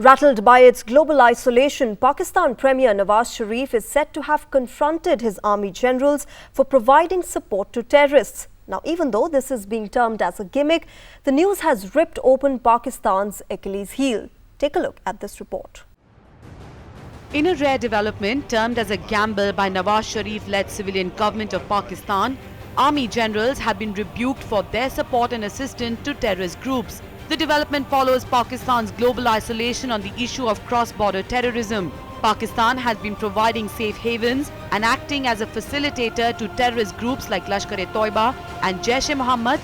Rattled by its global isolation, Pakistan Premier Nawaz Sharif is said to have confronted his army generals for providing support to terrorists. Now, even though this is being termed as a gimmick, the news has ripped open Pakistan's Achilles heel. Take a look at this report. In a rare development termed as a gamble by Nawaz Sharif-led civilian government of Pakistan, army generals have been rebuked for their support and assistance to terrorist groups. The development follows Pakistan's global isolation on the issue of cross-border terrorism. Pakistan has been providing safe havens and acting as a facilitator to terrorist groups like Lashkar-e-Toiba and Jaish-e-Mohammed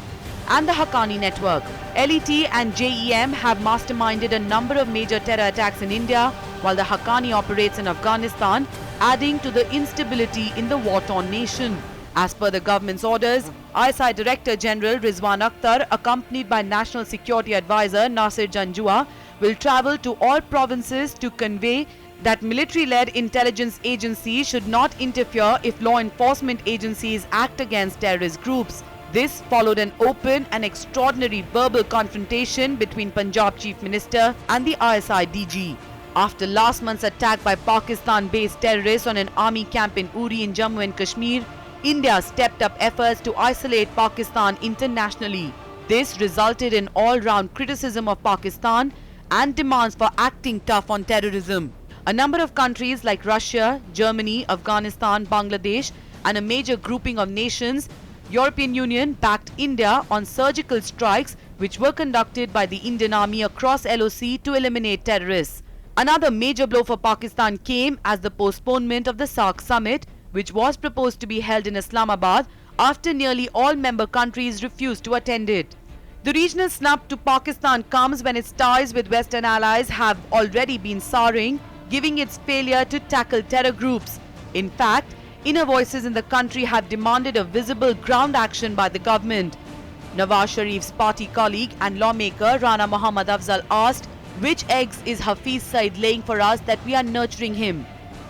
and the Haqqani network. LET and JEM have masterminded a number of major terror attacks in India, while the Haqqani operates in Afghanistan, adding to the instability in the war-torn nation. As per the government's orders, ISI Director General Rizwan Akhtar, accompanied by National Security Advisor Nasir Janjua, will travel to all provinces to convey that military-led intelligence agencies should not interfere if law enforcement agencies act against terrorist groups. This followed an open and extraordinary verbal confrontation between Punjab Chief Minister and the ISI DG. After last month's attack by Pakistan-based terrorists on an army camp in Uri in Jammu and Kashmir, India stepped up efforts to isolate Pakistan internationally. This resulted in all-round criticism of Pakistan and demands for acting tough on terrorism. A number of countries like Russia, Germany, Afghanistan, Bangladesh and a major grouping of nations, European Union backed India on surgical strikes which were conducted by the Indian Army across LOC to eliminate terrorists. Another major blow for Pakistan came as the postponement of the SAARC summit, which was proposed to be held in Islamabad after nearly all member countries refused to attend it. The regional snub to Pakistan comes when its ties with Western allies have already been souring, giving its failure to tackle terror groups. In fact, inner voices in the country have demanded a visible ground action by the government. Nawaz Sharif's party colleague and lawmaker Rana Muhammad Afzal asked, "Which eggs is Hafiz Saeed laying for us that we are nurturing him?"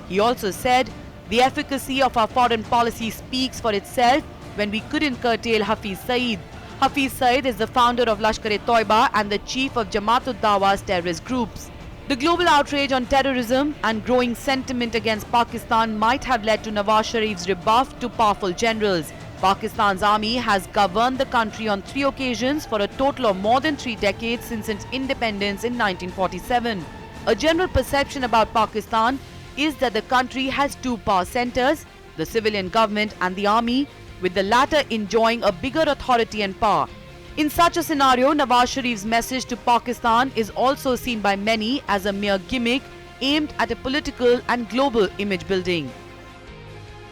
He also said, "The efficacy of our foreign policy speaks for itself when we couldn't curtail Hafiz Saeed." Hafiz Saeed is the founder of Lashkar-e-Toiba and the chief of Jamaat-ud-Dawa's terrorist groups. The global outrage on terrorism and growing sentiment against Pakistan might have led to Nawaz Sharif's rebuff to powerful generals. Pakistan's army has governed the country on 3 occasions for a total of more than 3 decades since its independence in 1947. A general perception about Pakistan is that the country has 2 power centers, the civilian government and the army, with the latter enjoying a bigger authority and power. In such a scenario, Nawaz Sharif's message to Pakistan is also seen by many as a mere gimmick aimed at a political and global image building.